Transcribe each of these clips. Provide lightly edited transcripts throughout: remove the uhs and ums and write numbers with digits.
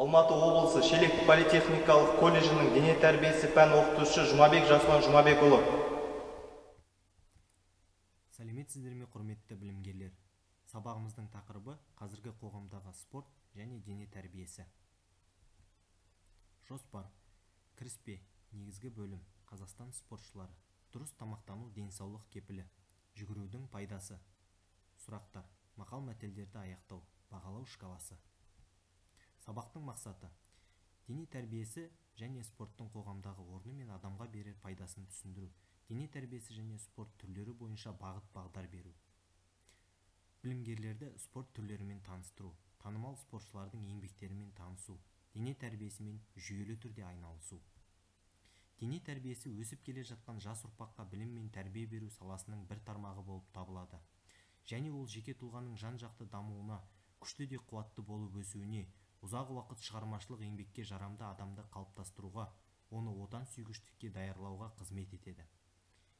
Алматы облысы Шелек политехникалық колледжінің дене тәрбиесі пән оқытушысы Жұмабек Жасұлан Жұмабекұлы. Сәлеметсіздер ме, құрметті білімгерлер? Сабағымыздың тақырыбы қазіргі қоғамдағы спорт және дене тәрбиесі. Жоспар. Кіріспе. Негізгі бөлім. Қазақстан спортшылары. Дұрыс тамақтану денсаулық кепілі. Жүгірудің пайдасы. Сұрақтар. Мақал-мәтелдерді аяқтау. Бағалау шкаласы. Сабақтың мақсаты. Дене тәрбиесі және спорттың қоғамдағы орны мен адамға берер пайдасын түсіндіру. Дене тәрбиесі және спорт түрлері бойынша бағыт-бағдар беру. Білімгерлерді спорт түрлерімен таныстыру. Танымал спортшылардың еңбектерімен танысу. Дене тәрбиесімен жүйелі түрде айналысу. Дене тәрбиесі өсіп келе жатқан жас ұрпаққа білім мен тәрбие беру саласының бір тармағы болып табылады. Және ол жеке тұлғаның жан-жақты дамуына, күшті де қуатты болып өсуіне, ұзақ уақыт шығармашылық еңбекке жарамды адамды қалыптастыруға, оны отан сүйгіштікке даярлауға қызмет етеді.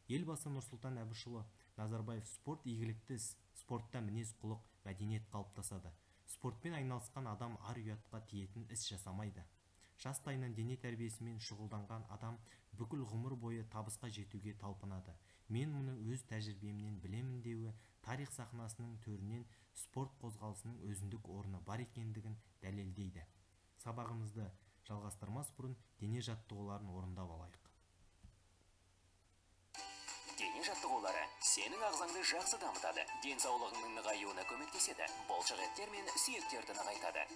Елбасы Нұрсұлтан Әбішұлы Назарбаев спорт игілікті іс, спортта мінез құлық, мәдениет қалыптасады. Спортпен айналысқан адам ар-ұятқа тиетін іс жасамайды. Жастайынан дене тәрбиесімен шұғылданған адам бүкіл ғұмыр бойы табысқа жетуге талпынады. Мен мұны өз тәжірибемнен білемін деуі тарих сахнасының төрінен спорт қозғалысының өзіндік орны бар екендігін дәлелдейді. Сабағымызды жалғастырмас бұрын дене жаттығуларын орындап алайық. Дене жаттығулары сенің ағзаңды жақсы дамытады, денсаулығыңның нығаюына көмектеседі, бұлшықеттер мен сүйектерді нығайтады.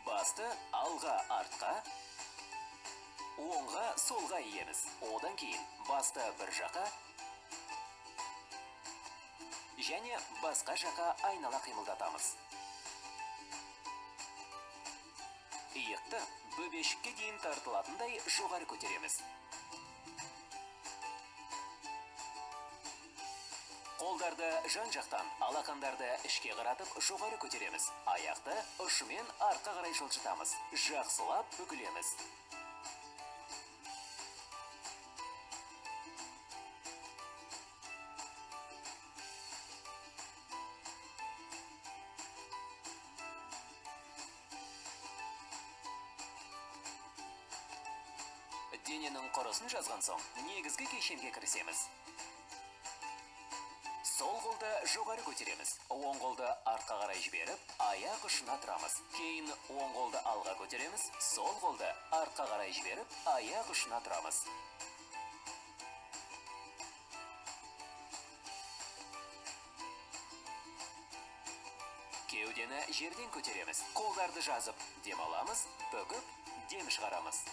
Басты алға артқа, оңға солға иеміз. Одан кейін басты бір жаққа және басқа жаққа айнала қимылдатамыз. Иықты бөбешікке дейін тартылатындай жоғары көтереміз. Қолдарды жан-жақтан, алақандарды ішке қаратып жоғары көтереміз. Аяқты ұшымен артқа қарай жылжытамыз. Жақсылап бүгілеміз. Дененің құрысын жазған соң, негізгі кешенге кірісеміз. Сол қолды жоғары көтереміз. Оң қолды артқа қарай жіберіп, аяқ ұшына тұрамыз. Кейін оң қолды алға көтереміз. Сол қолды артқа қарай жіберіп, аяқ ұшына тұрамыз. Кеудені жерден көтереміз. Қолдарды жазып, дем аламыз, бүгіп, дем шығарамыз.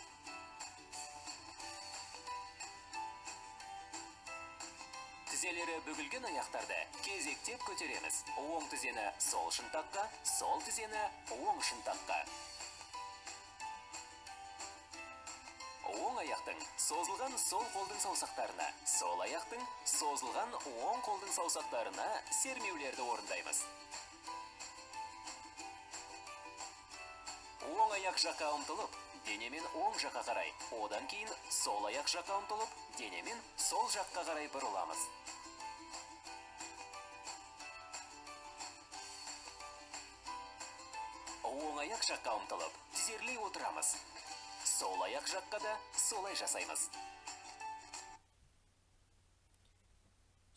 Тізелері бүгілген аяқтарды кезектеп көтереміз. Оң тізені сол шынтаққа, сол тізені оң шынтаққа. Оң аяқтың созылған сол қолдың саусақтарына, сол аяқтың созылған оң қолдың саусақтарына сермеулерді орындаймыз. Оң аяқ жаққа ұмтылып, денемен оң жаққа қарай, одан кейін сол аяқ жаққа ұмтылып, денемен сол жаққа қарай бұрыламыз. Оң аяқ жаққа ұмтылып, тізерлей отырамыз. Сол аяқ жаққа да солай жасаймыз.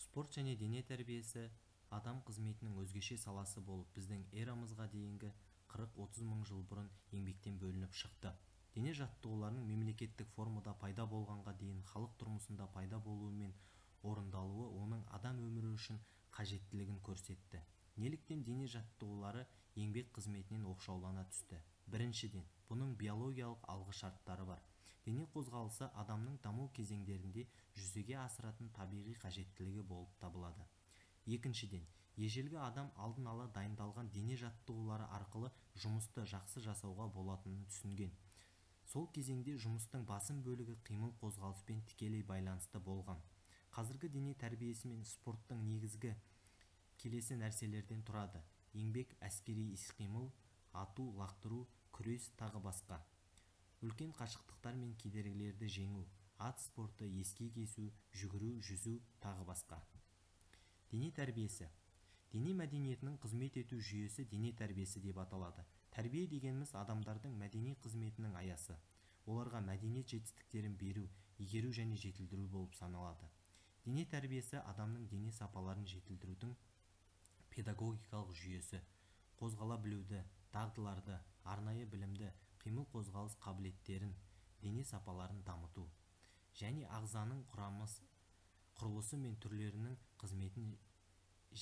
Спорт және дене тәрбиесі адам қызметінің өзгеше саласы болып, біздің эрамызға дейінгі 40-30 мың жыл бұрын еңбектен бөлініп шықты. Дене жаттығуларының мемлекеттік формада пайда болғанға дейін халық тұрмысында пайда болуы мен орындалуы оның адам өмірі үшін қажеттілігін көрсетті. Неліктен дене жаттығулары еңбек қызметінен оқшаулана түсті? Біріншіден, бұның биологиялық алғышарттары бар. Дене қозғалысы адамның даму кезеңдерінде жүзеге асыратын табиғи қажеттілігі болып табылады. Екіншіден, ежелгі адам алдын ала дайындалған дене жаттығулары арқылы жұмысты жақсы жасауға болатынын түсінген. Сол кезеңде жұмыстың басым бөлігі қимыл қозғалыспен тікелей байланысты болған. Қазіргі дене тәрбиесі мен спорттың негізгі келесі нәрселерден тұрады: еңбек, әскери іс-қимыл, ату, лақтыру, күрес, тағы басқа. Үлкен қашықтықтар мен кедергілерді жеңу, ат спорты, ескек есу, жүгіру, жүзу, тағы басқа. Дене тәрбиесі. Дене мәдениетінің қызмет ету жүйесі дене тәрбиесі деп аталады. Тәрбие дегеніміз адамдардың мәдени қызметінің аясы. Оларға мәдениет жетістіктерін беру, игеру және жетілдіру болып саналады. Дене тәрбиесі адамның дене сапаларын жетілдірудің педагогикалық жүйесі. Қозғала білуді, дағдыларды, арнайы білімді, қимыл қозғалыс қабілеттерін, дене сапаларын дамыту және ағзаның құрылысы мен түрлерінің қызметін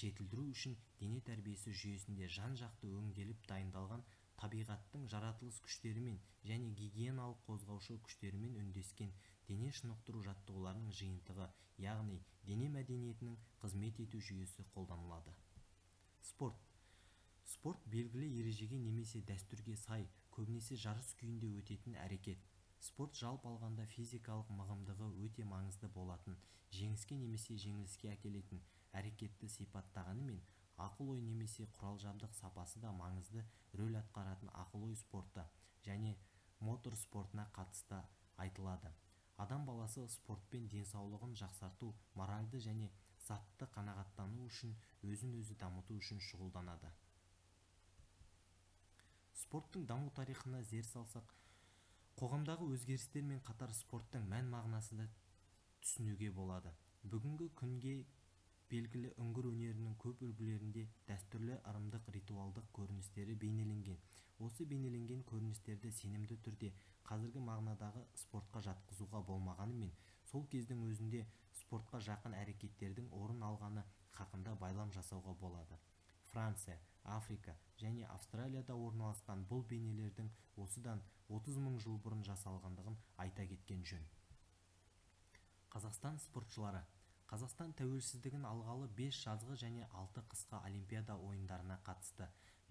жетілдіру үшін дене тәрбиесі жүйесінде жан-жақты өңделіп дайындалған табиғаттың жаратылыс күштерімен және гигиеналық қозғаушы күштерімен үндескен дене шынықтыру жаттығуларының жиынтығы, яғни дене мәдениетінің қызмет ету жүйесі қолданылады. Спорт. Спорт белгілі ережеге немесе дәстүрге сай, көбінесе жарыс күйінде өтетін әрекет. Спорт жалпы алғанда физикалық мығымдығы өте маңызды болатын, жеңіске немесе жеңіліске әкелетін әрекетті сипаттағанымен, ақыл-ой немесе құрал-жабдық сапасы да маңызды рөл атқаратын ақыл-ой спорты және мотор спортына қатысты айтылады. Адам баласы спортпен денсаулығын жақсарту, моральды және затты қанағаттану үшін, өзін-өзі дамыту үшін шұғылданады. Спорттың даму тарихына зер салсақ, қоғамдағы өзгерістермен қатар спорттың мән-мағынасын да түсінуге болады. Бүгінгі күнге белгілі үңгір өнерінің көп үлгілерінде дәстүрлі ырымдық ритуалдық көріністері бейнеленген. Осы бейнеленген көріністерді сенімді түрде қазіргі мағынадағы спортқа жатқызуға болмағанымен, сол кездің өзінде спортқа жақын әрекеттердің орын алғаны хақында байлам жасауға болады. Франция, Африка және Австралияда орналасқан бұл бейнелердің осыдан 30 мың жыл бұрын жасалғандығын айта кеткен жөн. Қазақстан спортшылары. Қазақстан тәуелсіздігін алғалы 5 жазғы және 6 қысқы олимпиада ойындарына қатысты.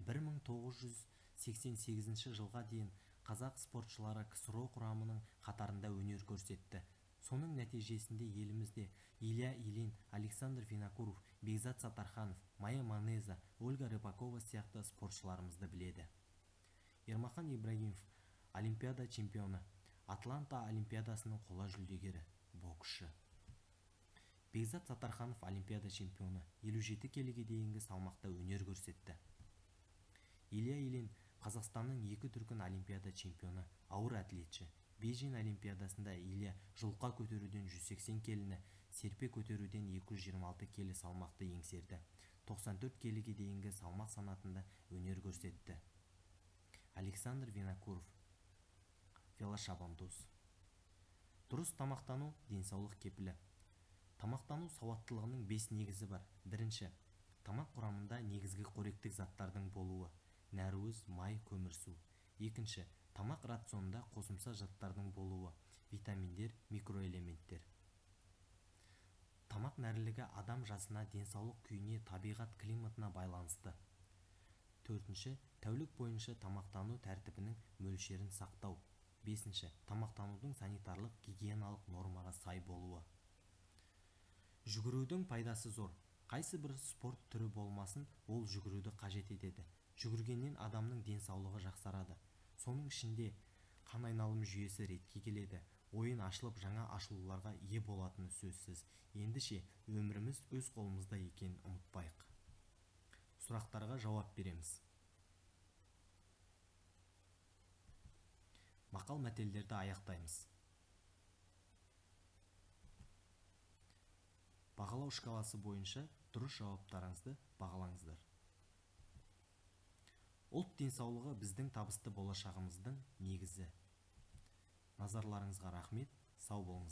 1988 жылға дейін қазақ спортшылары КСРО құрамының қатарында өнер көрсетті. Соның нәтижесінде елімізде Илья Ильин, Александр Винокуров, Бекзат Саттарханов, Майя Манеза, Ольга Рыпакова сияқты спортшыларымызды біледі. Ермахан Ибрагимов, олимпиада чемпионы, Атланта олимпиадасының қола жүлдегері, боксшы. Бекзат Саттарханов олимпиада чемпионы, 57 келіге дейінгі салмақта өнер көрсетті. Илья Ильин Қазақстанның 2 дүркін олимпиада чемпионы, ауыр атлетші. Бейжің олимпиадасында Илья жұлқа көтеруден 180 келіні, серпе көтеруден 226 келі салмақты еңсерді. 94 келіге дейінгі салмақ санатында өнер көрсетті. Александр Винокуров, велошабандоз. Дұрыс тамақтану денсаулық кепілі. Тамақтану сауаттылығының 5 негізі бар. Бірінші, тамақ құрамында негізгі қоректік заттардың болуы, нәруыз, май, көмірсу. Екінші, тамақ рационында қосымша заттардың болуы, витаминдер, микроэлементтер. Тамақ нәрлілігі адам жасына, денсаулық күйіне, табиғат климатына байланысты. Төртінші, тәулік бойынша тамақтану тәртібінің мөлшерін сақтау. Бесінші, тамақтанудың санитарлық гигиеналық нормаға сай болуы. Жүгірудің пайдасы зор. Қайсы бір спорт түрі болмасын, ол жүгіруді қажет етеді. Жүгіргеннен адамның денсаулығы жақсарады. Соның ішінде қан айналым жүйесі ретке келеді. Ойын ашылып, жаңа ашылуларға ие болатыны сөзсіз. Ендіше, өміріміз өз қолымызда екенін ұмытпайық. Сұрақтарға жауап береміз. Мақал мәтелдерді аяқтаймыз. Бағалау шкаласы бойынша дұрыс жауаптарыңызды бағалаңыздар. Ұлт денсаулығы біздің табысты болашағымыздың негізі. Назарларыңызға рахмет, сау болыңыз.